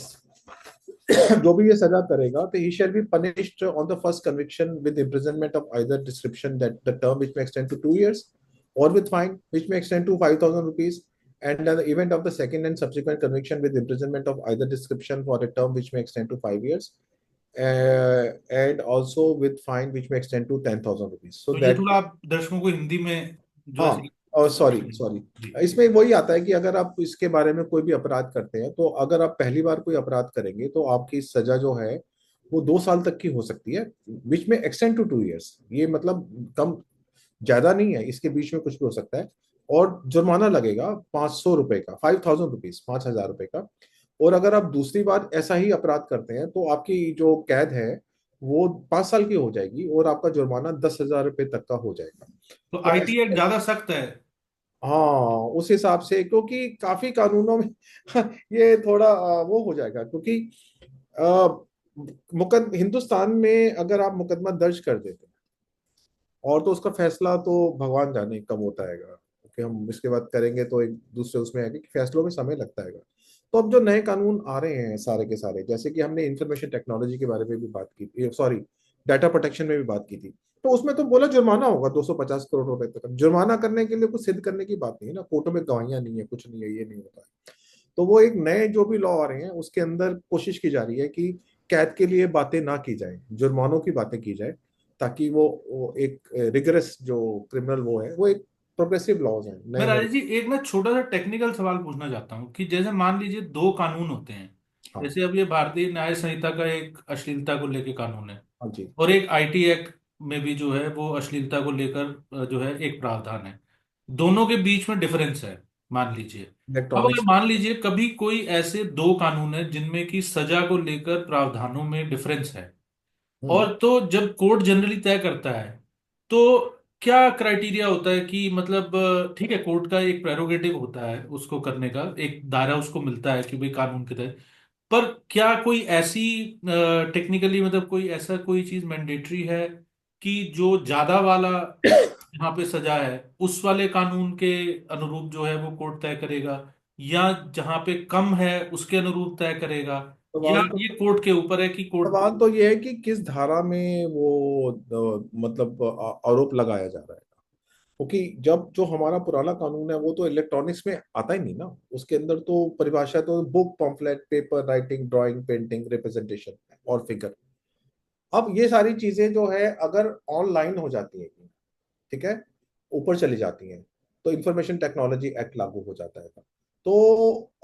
जो भी ये सजा करेगा तो he shall be punished on the first conviction with imprisonment of either description, that the term which may extend to 2 years, or with fine which may extend to 5,000 rupees, and in the event of the second and subsequent conviction with imprisonment of either description for a term which may extend to 5 years, and also with fine which may extend to 10,000 rupees, so तो ये that थोड़ा आप दर्शकों को हिंदी में जो है हाँ। और सॉरी सॉरी, जी। इसमें वही आता है कि अगर आप इसके बारे में कोई भी अपराध करते हैं, तो अगर आप पहली बार कोई अपराध करेंगे तो आपकी सजा जो है वो 2 साल तक की हो सकती है, विच में एक्सटेंड टू 2 इयर्स। ये मतलब कम ज्यादा नहीं है, इसके बीच में कुछ भी हो सकता है। और जुर्माना लगेगा 500 रुपए का, 5,000 रुपीज, 5,000 रुपए का। और अगर आप दूसरी बार ऐसा ही अपराध करते हैं तो आपकी जो कैद है वो 5 साल की हो जाएगी और आपका जुर्माना 10,000 रुपए तक का हो जाएगा। तो तो आईटी एक्ट ऐसे, ज्यादा सख्त है। हाँ उस हिसाब से, क्योंकि काफी कानूनों में ये थोड़ा वो हो जाएगा, क्योंकि आ, हिंदुस्तान में अगर आप मुकदमा दर्ज कर देते हैं और तो उसका फैसला तो भगवान जाने कब होता है, क्योंकि हम इसके बाद करेंगे तो एक दूसरे उसमें आएंगे कि फैसलों में समय लगता है। तो अब जो नए कानून आ रहे हैं सारे के सारे, जैसे कि हमने इंफॉर्मेशन टेक्नोलॉजी के बारे में भी बात की थी, सॉरी डाटा प्रोटेक्शन में भी बात की थी, तो उसमें तो बोला जुर्माना होगा 250 करोड़ रुपए तक। जुर्माना करने के लिए कुछ सिद्ध करने की बात नहीं है ना, कोर्टों में गवाहियां नहीं है, कुछ नहीं है, ये नहीं होता है। तो वो एक नए जो भी लॉ आ रहे हैं उसके अंदर कोशिश की जा रही है कि कैद के लिए बातें ना की जाए, जुर्मानों की बातें की जाए, ताकि वो एक रिगरस जो क्रिमिनल वो है, वो एक प्रोग्रेसिव लॉज हैं मैं नए नए। राजेश जी एक ना छोटा सा टेक्निकल सवाल पूछना चाहता हूँ, कि जैसे मान लीजिए दो कानून होते हैं, हाँ जैसे अब ये भारतीय न्याय संहिता का एक अश्लीलता को लेकर कानून है, हाँ जी। और एक आईटी एक्ट में भी जो है वो अश्लीलता को लेकर जो है एक प्रावधान है, दोनों के बीच में डिफरेंस है, मान लीजिए। अब अगर इलेक्ट्रॉनिक्स। मान लीजिए कभी कोई ऐसे दो कानून है जिनमें की सजा को लेकर प्रावधानों में डिफरेंस है, हम्म और तो जब कोर्ट जनरली तय करता है, तो क्या क्राइटेरिया होता है कि मतलब ठीक है, कोर्ट का एक प्रेरोगेटिव होता है उसको करने का, एक दायरा उसको मिलता है कि भाई कानून के तहत। पर क्या कोई ऐसी टेक्निकली मतलब कोई ऐसा कोई चीज मैंडेटरी है कि जो ज्यादा वाला यहाँ पे सजा है उस वाले कानून के अनुरूप जो है वो कोर्ट तय करेगा, या जहाँ पे कम है उसके अनुरूप तय करेगा, या सवाल तो ये कोर्ट के ऊपर है कि कोर्ट। सवाल तो ये है कि किस धारा में वो मतलब आरोप लगाया जा रहा है। क्योंकि जब जो हमारा पुराना कानून है वो तो इलेक्ट्रॉनिक्स में आता ही नहीं ना। उसके अंदर तो परिभाषा तो book, pamphlet, paper, writing, drawing, painting, representation और फिगर। अब ये सारी चीजें जो है अगर ऑनलाइन हो जाती है, ठीक है, ऊपर चली जाती हैं, तो इंफॉर्मेशन टेक्नोलॉजी एक्ट लागू हो जाता है। तो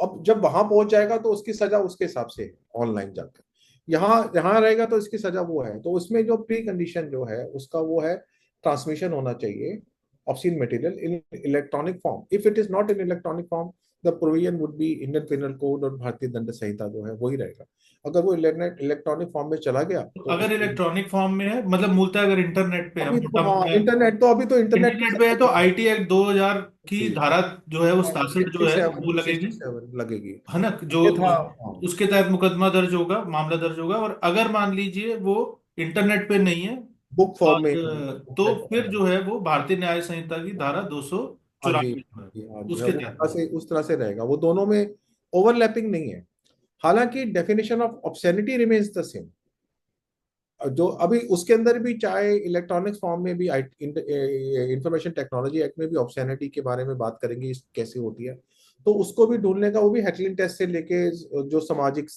अब जब वहां पहुंच जाएगा तो उसकी सजा उसके हिसाब से है, ऑनलाइन जाकर। यहाँ यहाँ रहेगा तो इसकी सजा वो है। तो उसमें जो प्री कंडीशन जो है उसका वो है, ट्रांसमिशन होना चाहिए obscene material in electronic form. If it is not in electronic form, the provision would be Indian penal code और भारतीय दंड संहिता जो है वही रहेगा। अगर वो इलेक्ट्रॉनिक फॉर्म में चला गया तो तो अगर उसको, इलेक्ट्रॉनिक फॉर्म में है, मतलब मूलतः अगर इंटरनेट पे है, अभी तो मोटा हाँ मोटा इंटरनेट तो, अभी तो इंटरनेट पे इंटरनेट सब पे है, तो कुछ है। आईटी एक्ट 2000 की जी धारा जो है वो हाँ, 67 जो सिक्सटी है वो सेवन लगेगी, 67 लगेगी। है ना, जो ये था हाँ। उसके तहत मुकदमा दर्ज होगा, मामला दर्ज होगा। और अगर मान लीजिए वो इंटरनेट पे नहीं है, बुक फॉर्म में, और तो फिर जो है वो भारतीय न्याय संहिता की धारा दो सौ हाँ जी, चौरानवे जी हाँ जो है उसके तहत होगा। उस तरह से रहेगा। वो दोनों में ओवरलैपिंग नहीं है। हालांकि definition of obscenity remains the same. जो अभी उसके अंदर भी, चाहे इलेक्ट्रॉनिक्स फॉर्म में भी, इंफॉर्मेशन टेक्नोलॉजी एक्ट में भी ऑब्सैनिटी के बारे में बात करेंगे कैसे होती है। तो उसको भी ढूंढने का, वो भी हैकलिन टेस्ट से लेके जो सामाजिक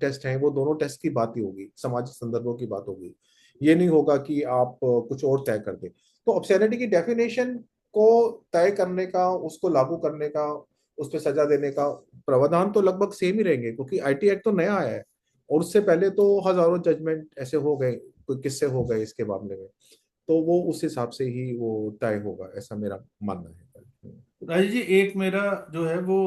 टेस्ट हैं, वो दोनों टेस्ट की बात ही होगी, सामाजिक संदर्भों की बात होगी। ये नहीं होगा कि आप कुछ और तय कर दें। तो ऑब्सैनिटी की डेफिनेशन को तय करने का, उसको लागू करने का, उस पर सजा देने का प्रावधान तो लगभग सेम ही रहेंगे, क्योंकि आईटी एक्ट तो नया आया है। और उससे पहले तो हजारों जजमेंट ऐसे हो गए, कोई किस्से हो गए इसके मामले में। तो वो उस हिसाब से ही वो तय होगा, ऐसा मेरा मानना है। राजेश जी, एक मेरा जो है वो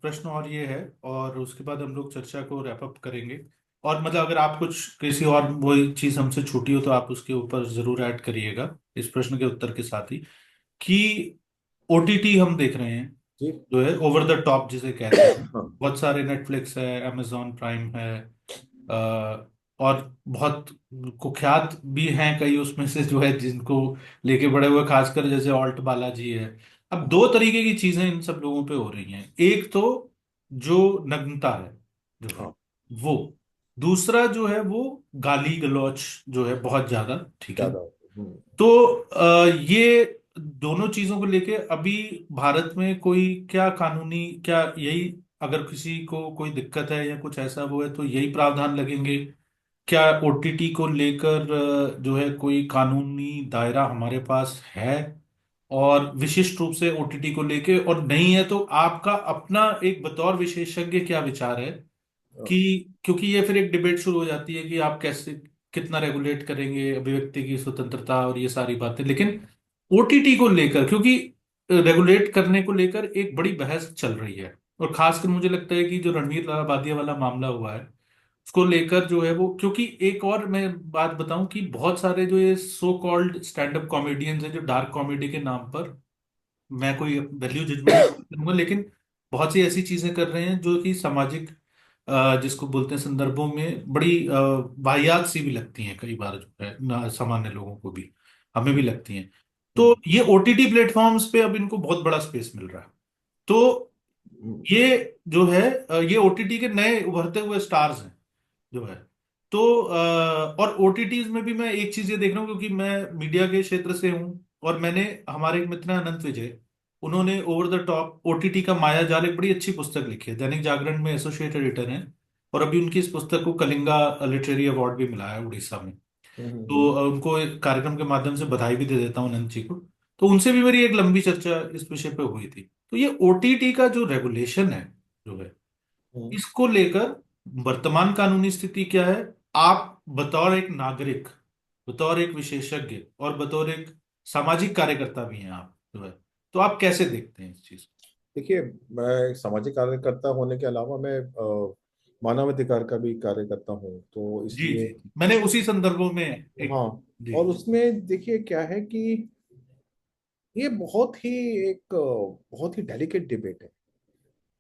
प्रश्न और ये है, और उसके बाद हम लोग चर्चा को रैप अप करेंगे। और मतलब अगर आप कुछ किसी और वो चीज हमसे छूटी हो तो आप उसके ऊपर जरूर ऐड करिएगा इस प्रश्न के उत्तर के साथ ही, कि ओटीटी हम देख रहे हैं जी जो है ओवर द टॉप जिसे कहते हैं। हाँ बहुत सारे नेटफ्लिक्स है, amazon प्राइम है, और बहुत कुख्यात भी हैं कई उसमें से जो है जिनको लेके बड़े हुए, खासकर जैसे ऑल्ट बालाजी है। अब दो तरीके की चीजें इन सब लोगों पे हो रही हैं। एक तो जो नग्नता है जो है हाँ वो, दूसरा जो है वो गाली गलौच जो है बहुत ज्यादा, ठीक है। ज्यादा। तो ये दोनों चीजों को लेके अभी भारत में कोई क्या कानूनी, क्या यही, अगर किसी को कोई दिक्कत है या कुछ ऐसा वो है तो यही प्रावधान लगेंगे? क्या ओटीटी को लेकर जो है कोई कानूनी दायरा हमारे पास है, और विशिष्ट रूप से ओटीटी को लेके? और नहीं है तो आपका अपना एक बतौर विशेषज्ञ क्या विचार है कि, क्योंकि ये फिर एक डिबेट शुरू हो जाती है कि आप कैसे कितना रेगुलेट करेंगे अभिव्यक्ति की स्वतंत्रता और ये सारी बातें, लेकिन ओटीटी को लेकर, क्योंकि रेगुलेट करने को लेकर एक बड़ी बहस चल रही है। और खासकर मुझे लगता है कि जो रणवीर लालबादिया वाला मामला हुआ है उसको लेकर जो है वो, क्योंकि एक और मैं बात बताऊं कि बहुत सारे जो ये so called stand up comedians हैं जो डार्क कॉमेडी के नाम पर, मैं कोई वैल्यू जजमेंट नहीं करूंगा, लेकिन बहुत सी ऐसी चीजें कर रहे हैं जो कि सामाजिक जिसको बोलते हैं संदर्भों में बड़ी वाहियात सी भी लगती हैं कई बार जो है सामान्य लोगों को भी, हमें भी लगती हैं। तो ये ओटीटी प्लेटफॉर्म्स पे अब इनको बहुत बड़ा स्पेस मिल रहा है। तो ये जो है ये ओटीटी के नए उभरते हुए स्टार्स हैं जो है। तो और ओटीटीज में भी मैं एक चीज ये देख रहा हूँ, क्योंकि मैं मीडिया के क्षेत्र से हूँ, और मैंने, हमारे एक मित्र हैं अनंत विजय, उन्होंने ओवर द टॉप ओटीटी का माया जाल एक बड़ी अच्छी पुस्तक लिखी है, दैनिक जागरण में एसोसिएट एडिटर हैं। और अभी उनकी इस पुस्तक को कलिंगा लिटरेरी अवार्ड भी मिला है उड़ीसा में। तो उनको एक कार्यक्रम के माध्यम से बधाई भी दे देता हूँ अनंत जी को। तो उनसे भी मेरी एक लंबी चर्चा इस विषय पे हुई थी। तो ये ओटीटी का जो रेगुलेशन है जो है, इसको लेकर वर्तमान कानूनी स्थिति क्या है? आप बतौर एक नागरिक, बतौर एक विशेषज्ञ, और बतौर एक सामाजिक कार्यकर्ता भी हैं आप जो है, तो आप कैसे देखते हैं इस चीज देखिए, मैं एक सामाजिक कार्यकर्ता होने के अलावा मैं मानवाधिकार का भी कार्यकर्ता हूँ, तो जी इसलिए जी, मैंने उसी संदर्भों में एक। हाँ। जी और उसमें देखिए क्या है कि ये बहुत ही एक बहुत ही डेलिकेट डिबेट है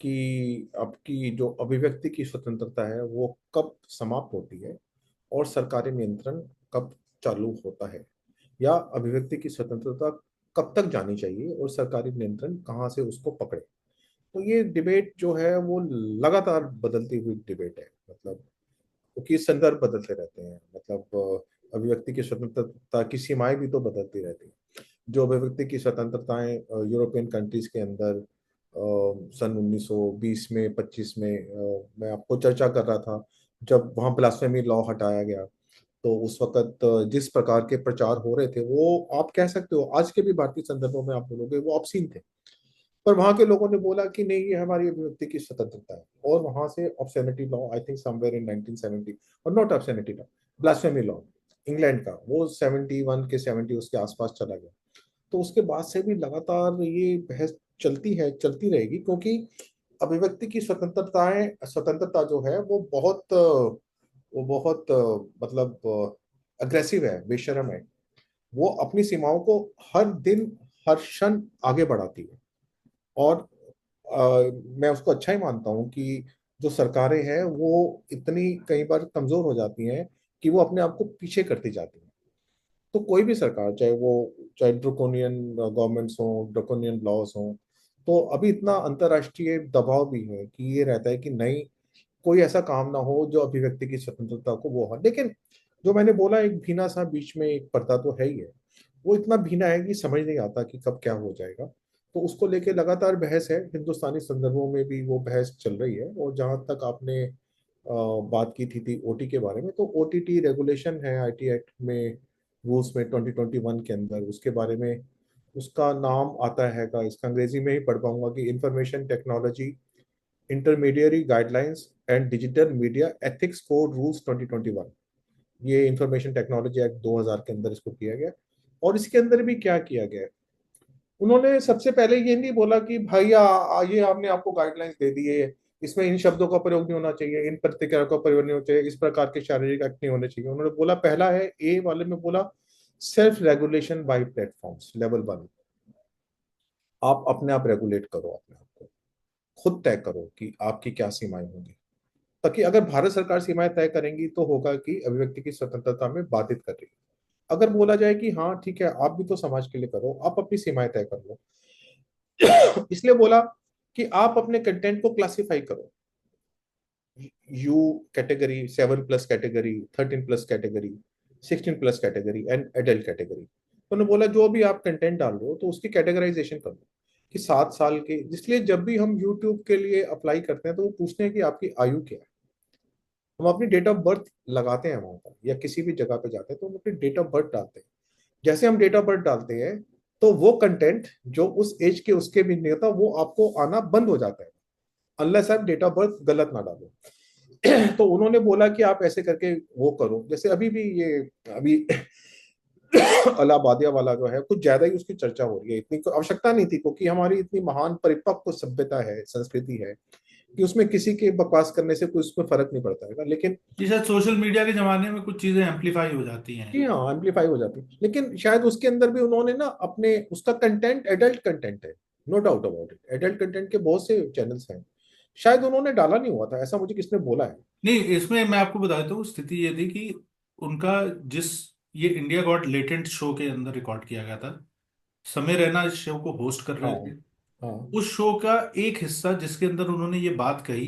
कि आपकी जो अभिव्यक्ति की स्वतंत्रता है वो कब समाप्त होती है और सरकारी नियंत्रण कब चालू होता है, या अभिव्यक्ति की स्वतंत्रता कब तक जानी चाहिए और सरकारी नियंत्रण कहाँ से उसको पकड़े। तो ये डिबेट जो है वो लगातार बदलती हुई डिबेट है, मतलब क्योंकि संदर्भ बदलते रहते हैं, मतलब अभिव्यक्ति की स्वतंत्रता की सीमाएं भी तो बदलती रहती हैं। जो अभिव्यक्ति की स्वतंत्रताएं यूरोपियन कंट्रीज के अंदर सन 1920 में 25 में मैं आपको चर्चा कर रहा था, जब वहाँ ब्लास्फेमी लॉ हटाया गया, तो उस वक्त जिस प्रकार के प्रचार हो रहे थे वो आप कह सकते हो आज के भी भारतीय संदर्भों में आप बोलोगे वो ऑब्सीन थे। पर वहां के लोगों ने बोला कि नहीं ये हमारी अभिव्यक्ति की स्वतंत्रता है, और वहां से obscenity law I think somewhere in 1970, और not obscenity law, blasphemy law England का, वो 71 के 70 उसके आसपास चला गया। तो उसके बाद से भी लगातार ये बहस चलती है, चलती रहेगी, क्योंकि अभिव्यक्ति की स्वतंत्रता जो है वो बहुत मतलब अग्रेसिव है, बेशरम है। वो अपनी सीमाओं को हर दिन हर क्षण आगे बढ़ाती है। और मैं उसको अच्छा ही मानता हूँ कि जो सरकारें हैं वो इतनी कई बार कमजोर हो जाती हैं कि वो अपने आप को पीछे करती जाती हैं। तो कोई भी सरकार, चाहे ड्रकोनियन गवर्नमेंट्स हो, ड्रकोनियन लॉज हो, तो अभी इतना अंतर्राष्ट्रीय दबाव भी है कि ये रहता है कि नहीं, कोई ऐसा काम ना हो जो अभिव्यक्ति की स्वतंत्रता को वो हर, लेकिन जो मैंने बोला एक भीना सा बीच में एक पर्दा तो है ही है। वो इतना भीना है कि समझ नहीं आता कि कब क्या हो जाएगा। तो उसको लेके लगातार बहस है, हिंदुस्तानी संदर्भों में भी वो बहस चल रही है। और जहां तक आपने बात की थी ओटी के बारे में, तो ओटीटी रेगुलेशन है आईटी एक्ट में, रूल्स में 2021 के अंदर, उसके बारे में उसका नाम आता है का, इसका अंग्रेजी में ही पढ़ पाऊंगा कि information technology intermediary guidelines and digital media ethics code rules 2021। ये इंफॉर्मेशन टेक्नोलॉजी एक्ट 2000 के अंदर इसको किया गया। और इसके अंदर भी क्या किया गया है, उन्होंने सबसे पहले ये नहीं बोला कि भाई ये हमने आपको गाइडलाइंस दे दी है, इसमें इन शब्दों का प्रयोग नहीं होना चाहिए, इन प्रतिक्रिया का प्रयोग नहीं होना चाहिए, इस प्रकार के शारीरिक एक्ट नहीं होने चाहिए। उन्होंने बोला, पहला है ए वाले में बोला, self regulation bye platforms level 1। आप अपने आप रेगुलेट करो, अपने आप को खुद तय करो कि आपकी क्या सीमाएं होंगी, ताकि अगर भारत सरकार सीमाएं तय करेंगी तो होगा कि अभिव्यक्ति की स्वतंत्रता में बाधित कर रही है। अगर बोला जाए कि हाँ ठीक है आप भी तो समाज के लिए करो, आप अपनी सीमाएं तय कर लो, इसलिए बोला कि आप अपने कंटेंट को क्लासिफाई करो, you category, 7+ category, 13+ category, 16+ category and adult category. तो उन्होंने बोला जो भी आप कंटेंट डाल रहे हो तो उसकी कैटेगराइजेशन कर लो कि 7 साल के, इसलिए जब भी हम यूट्यूब के लिए अप्लाई करते हैं तो वो पूछते हैं कि आपकी आयु क्या है। हम अपनी डेट ऑफ बर्थ लगाते हैं वहां पर, या किसी भी जगह पे जाते हैं तो हम अपनी डेट ऑफ बर्थ डालते हैं। जैसे हम डेट ऑफ बर्थ डालते हैं तो वो कंटेंट जो उस एज के उसके भी नहीं होता वो आपको आना बंद हो जाता है, अनलेस आप डेट ऑफ बर्थ गलत ना डालो। तो उन्होंने बोला कि आप ऐसे करके वो करो, जैसे अभी भी ये अभी अलाहाबादिया वाला जो है कुछ ज्यादा ही उसकी चर्चा हो रही है, इतनी कोई आवश्यकता नहीं थी क्योंकि हमारी इतनी महान परिपक्व सभ्यता है, संस्कृति है, कि उसमें किसी के बकवास करने से कोई उसमें फर्क नहीं पड़ता है। लेकिन जी शायद सोशल मीडिया के जमाने में कुछ चीजें एम्पलीफाई हो जाती हैं। जी हाँ, एम्पलीफाई हो जाती है, लेकिन शायद उसके अंदर भी उन्होंने ना अपने उसका कंटेंट एडल्ट कंटेंट है, no doubt about it, adult content के बहुत से चैनल्स हैं, शायद उन्होंने डाला नहीं हुआ था, ऐसा मुझे किसने बोला है। नहीं, इसमें मैं आपको बता देता हूँ, स्थिति ये थी कि उनका जिस ये इंडिया गॉट लेटेंट शो के अंदर रिकॉर्ड किया गया था, समय रैना इस शो को होस्ट कर हाँ रहे थे। हाँ उस शो का एक हिस्सा जिसके अंदर उन्होंने ये बात कही,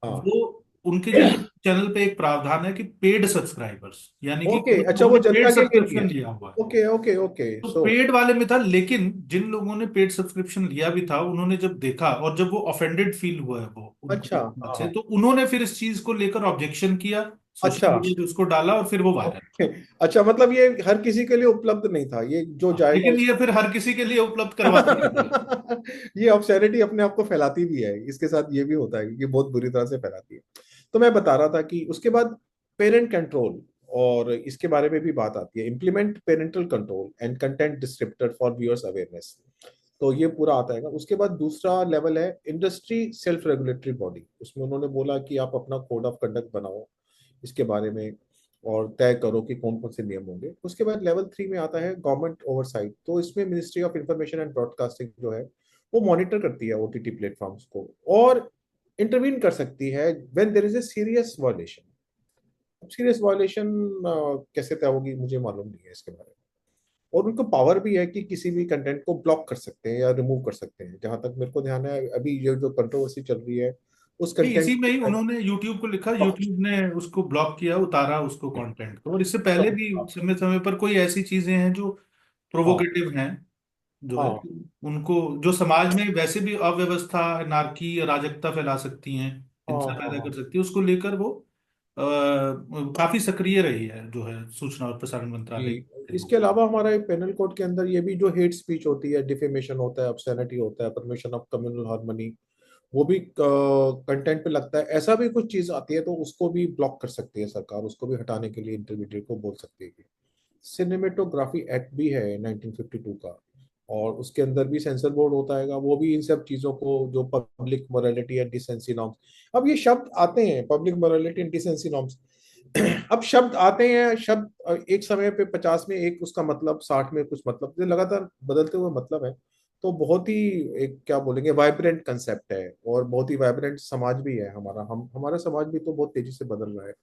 हाँ। वो उनके यूट्यूब चैनल पे एक प्रावधान है कि पेड सब्सक्राइबर्स, यानी कि ओके, जिन अच्छा, लोगों वो ने पेड जनता के लिए नहीं सब्सक्रिप्शन लिया हुआ है। है। ओके ओके ओके, तो सो पेड वाले में था, लेकिन जिन लोगों ने पेड सब्सक्रिप्शन लिया भी था, उन्होंने जब देखा और जब वो ऑफेंडेड फील हुआ है वो अच्छा, उनकी बात हाँ से, हाँ, तो उन्होंने फिर इस चीज को लेकर ऑब्जेक्शन किया, सोशल अच्छा मीडिया पे उसको डाला और फिर वो वायरल। ओके। अच्छा, मतलब ये हर किसी के लिए उपलब्ध नहीं था, ये जो हाँ, जाएगा लेकिन ये उसको। फिर हर किसी के लिए उपलब्ध करवा दिया गया। ये ऑब्सैनिटी अपने आप को फैलाती भी है, इसके साथ ये भी होता है, ये बहुत बुरी तरह से फैलाती है। तो मैं बता रहा था कि उसके बाद पेरेंट कंट्रोल, और इसके बारे में भी बात आती है, implement parental control and content descriptor for viewers awareness. तो ये पूरा आता है। उसके बाद दूसरा लेवल है इंडस्ट्री सेल्फ रेगुलेटरी बॉडी, उसमें उन्होंने बोला कि आप अपना कोड ऑफ कंडक्ट बनाओ इसके बारे में। और तय करो कि कौन कौन से नियम होंगे। उसके बाद लेवल 3 में आता है गवर्नमेंट ओवरसाइट। तो इसमें ministry of information and broadcasting जो है वो मॉनिटर करती है ओटीटी प्लेटफॉर्म्स को, और इंटरवीन कर सकती है when there is a serious violation. अब सीरियस वायलेशन कैसे तय होगी मुझे मालूम नहीं है इसके बारे में। और उनको पावर भी है कि किसी भी कंटेंट को ब्लॉक कर सकते हैं या रिमूव कर सकते हैं। जहां तक मेरे को ध्यान है, अभी ये जो कंट्रोवर्सी चल रही है उस नहीं, कंटेंट इसी में को ही शायद उन्होंने यूट्यूब को लिखा, यूट्यूब ने उसको ब्लॉक किया, उतारा उसको कंटेंट को। और इससे पहले सब। भी समय समय पर कोई ऐसी चीजें हैं जो हाँ प्रोवोकेटिव हैं, जो है हाँ उनको, जो समाज में वैसे भी अव्यवस्था, नारकी, अराजकता फैला सकती हैं, हाँ हिंसा हाँ पैदा हाँ कर सकती है, उसको लेकर वो काफी सक्रिय रही है, जो है सूचना और प्रसारण मंत्रालय जी। की। इसके अलावा हमारे पेनल कोड के अंदर ये भी जो हेट स्पीच होती है, डिफेमेशन होता है, ऑब्सैनिटी होता है, परमिशन ऑफ कम्युनल हार्मनी, वो भी कंटेंट पे लगता है। ऐसा भी कुछ चीज आती है तो उसको भी ब्लॉक कर सकती है सरकार, उसको भी हटाने के लिए इंटरमीडिएट को बोल सकती है। सिनेमेटोग्राफी एक्ट भी है 1952 का, और उसके अंदर भी सेंसर बोर्ड होता है। वो भी इन सब चीजों को, जो public morality and decency norms, अब ये शब्द आते हैं public morality and decency norms. अब शब्द आते हैं, शब्द एक समय पे 50 में एक उसका मतलब, 60 में कुछ मतलब, ये लगातार बदलते हुए मतलब है। तो बहुत ही एक क्या बोलेंगे वाइब्रेंट कंसेप्ट है, और बहुत ही वाइब्रेंट समाज भी है हमारा। हम हमारा समाज भी तो बहुत तेजी से बदल रहा है।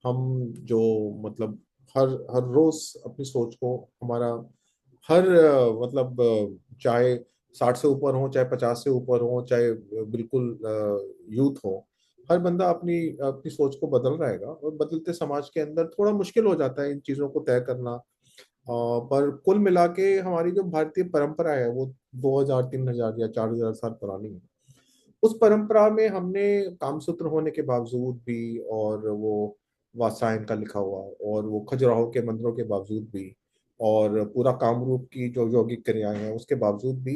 हम जो मतलब हर हर रोज अपनी सोच को, हमारा हर चाहे 60 से ऊपर हो, चाहे 50 से ऊपर हो, चाहे बिल्कुल यूथ हो, हर बंदा अपनी अपनी सोच को बदल रहेगा। और बदलते समाज के अंदर थोड़ा मुश्किल हो जाता है इन चीजों को तय करना। पर कुल मिला के हमारी जो भारतीय परंपरा है वो 2000 3000 या 4000 साल पुरानी है। उस परंपरा में हमने कामसूत्र होने के बावजूद भी, और वो वात्सायन का लिखा हुआ, और वो खजुराहो के मंदिरों के बावजूद भी, और पूरा कामरूप की जो यौगिक क्रियाएं हैं उसके बावजूद भी,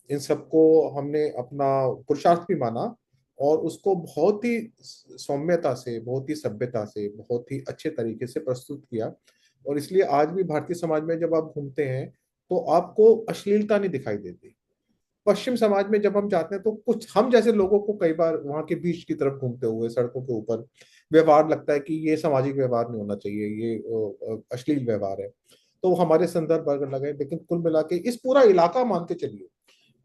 इन सबको हमने अपना पुरुषार्थ भी माना, और उसको बहुत ही सौम्यता से, बहुत ही सभ्यता से, बहुत ही अच्छे तरीके से प्रस्तुत किया। और इसलिए आज भी भारतीय समाज में जब आप घूमते हैं तो आपको अश्लीलता नहीं दिखाई देती। पश्चिम समाज में जब हम जाते हैं तो कुछ हम जैसे लोगों को कई बार वहां के बीच की तरफ घूमते हुए सड़कों के ऊपर व्यवहार लगता है कि ये सामाजिक व्यवहार नहीं होना चाहिए, ये अश्लील व्यवहार है। तो हमारे संदर्भ अलग अलग है, लेकिन कुल मिला के इस पूरा इलाका मान के चलिए,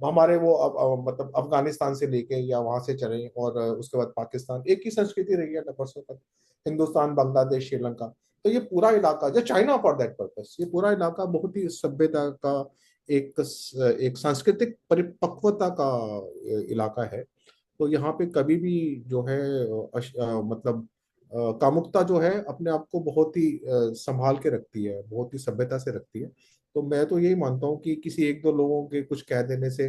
हमारे वो मतलब अफगानिस्तान से लेके या वहां से चले, और उसके बाद पाकिस्तान, एक ही संस्कृति रही है बरसों तक। हिंदुस्तान, बांग्लादेश, श्रीलंका, तो ये पूरा इलाका जो चाइना फॉर दैट पर्पस, ये पूरा इलाका बहुत ही सभ्यता का एक एक सांस्कृतिक परिपक्वता का इलाका है। तो यहाँ पे कभी भी जो है मतलब कामुकता जो है अपने आप को बहुत ही संभाल के रखती है, बहुत ही सभ्यता से रखती है। तो मैं तो यही मानता हूँ कि किसी एक दो लोगों के कुछ कह देने से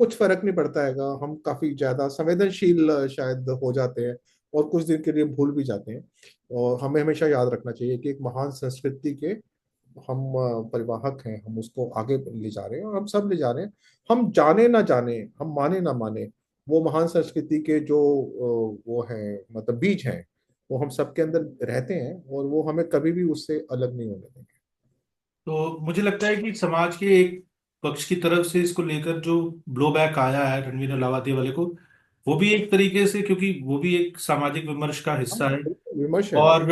कुछ फर्क नहीं पड़ता हैगा। हम काफी ज्यादा संवेदनशील शायद हो जाते हैं, और कुछ दिन के लिए भूल भी जाते हैं। और हमें हमेशा याद रखना चाहिए कि एक महान संस्कृति के हम परिवाहक हैं, हम उसको आगे ले जा रहे हैं, और हम सब ले जा रहे हैं। हम जाने ना जाने, हम माने ना माने, वो महान संस्कृति के जो वो है मतलब बीज हैं, वो हम सबके अंदर रहते हैं, और वो हमें कभी भी उससे अलग नहीं होने देंगे। तो मुझे लगता है कि समाज के एक पक्ष की तरफ से इसको लेकर जो ब्लो बैक आया है रणवीर अलावाती वाले को, वो भी एक तरीके से, क्योंकि वो भी एक सामाजिक विमर्श का हाँ, हिस्सा है। बिल्कुल विमर्श है। और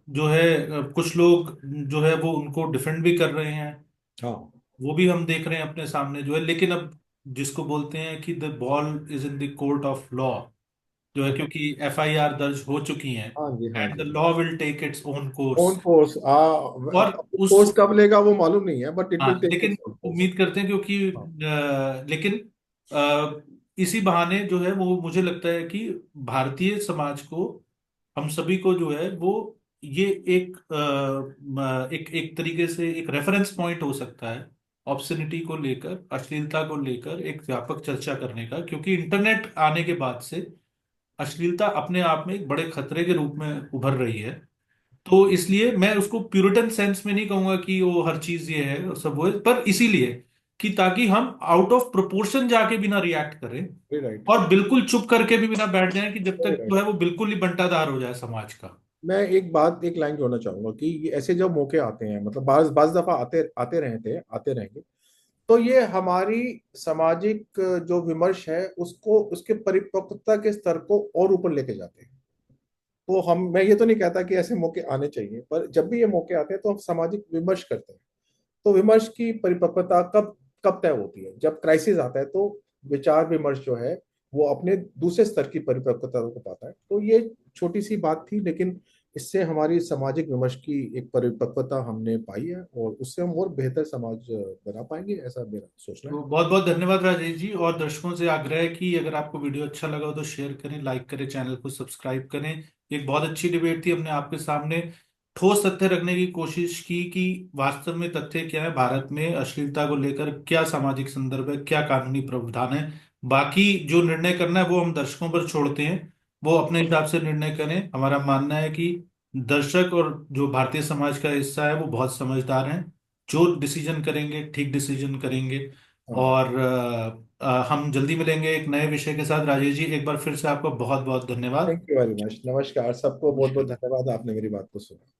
जो है कुछ लोग जो है वो उनको डिफेंड भी कर रहे हैं, हाँ वो भी हम देख रहे हैं अपने सामने, जो है। लेकिन अब जिसको बोलते हैं कि the ball is in the court of law, जो है, क्योंकि एफआईआर दर्ज हो चुकी हैं, हाँ जी, हाँ एंड द जी। Law will take its own course. On force और उस, फोर्स कब लेगा वो मालूम नहीं है, बट इट विल हाँ, टेक लेकिन इट्स ऑन फोर्स। उम्मीद करते हैं, क्योंकि लेकिन इसी बहाने जो है वो, मुझे लगता है कि भारतीय समाज को, हम सभी को जो है वो, ये एक एक एक तरीके से एक रेफरेंस पॉइंट हो सकता है ऑब्सनिटी को लेकर, अश्लीलता को लेकर एक व्यापक चर्चा करने का, क्योंकि इंटरनेट आने के बाद से अश्लीलता अपने आप में एक बड़े खतरे के रूप में उभर रही है। तो इसलिए मैं उसको प्यूरिटन सेंस में नहीं कहूंगा कि वो हर चीज ये है और सब वो है, पर इसीलिए कि ताकि हम आउट ऑफ प्रोपोर्शन जाके भी ना रिएक्ट करें, वेरी राइट। और बिल्कुल चुप करके भी ना बैठ जाएं कि जब वेरी तक जो राइट। है वो बिल्कुल ही बंटाधार हो जाए समाज का। मैं एक बात, एक लाइन जोड़ना चाहूंगा कि ये ऐसे जब मौके आते हैं, मतलब बाज बाज दफा आते आते रहते हैं, आते रहेंगे, तो ये हमारी सामाजिक जो विमर्श है उसको, उसके परिपक्वता के स्तर को और ऊपर लेके जाते हैं। तो हम, मैं ये तो नहीं कहता कि ऐसे मौके आने चाहिए, पर जब भी ये मौके आते हैं तो हम सामाजिक विमर्श करते हैं। तो विमर्श की परिपक्वता कब कब तय होती है? जब क्राइसिस आता है तो विचार विमर्श जो है वो अपने दूसरे स्तर की परिपक्वता को पाता है। तो ये छोटी सी बात थी, लेकिन इससे हमारी सामाजिक विमर्श की एक परिपक्वता हमने पाई है, और उससे हम और बेहतर समाज बना पाएंगे, ऐसा मेरा सोचना है। तो बहुत बहुत धन्यवाद राजेश जी, और दर्शकों से आग्रह है कि अगर आपको वीडियो अच्छा लगा हो तो शेयर करें, लाइक करें, चैनल को सब्सक्राइब करें। एक बहुत अच्छी डिबेट थी, हमने आपके सामने ठोस तथ्य रखने की कोशिश की कि वास्तव में तथ्य क्या है, भारत में अश्लीलता को लेकर क्या सामाजिक संदर्भ है, क्या कानूनी प्रावधान है। बाकी जो निर्णय करना है वो हम दर्शकों पर छोड़ते हैं, वो अपने हिसाब से निर्णय करें। हमारा मानना है कि दर्शक और जो भारतीय समाज का हिस्सा है वो बहुत समझदार हैं, जो डिसीजन करेंगे ठीक डिसीजन करेंगे। हाँ। और हम जल्दी मिलेंगे एक नए विषय के साथ। राजेश जी, एक बार फिर से आपका बहुत बहुत धन्यवाद। Thank you very much. नमस्कार सबको, बहुत बहुत नमस्कार। धन्यवाद, आपने मेरी बात को सुना।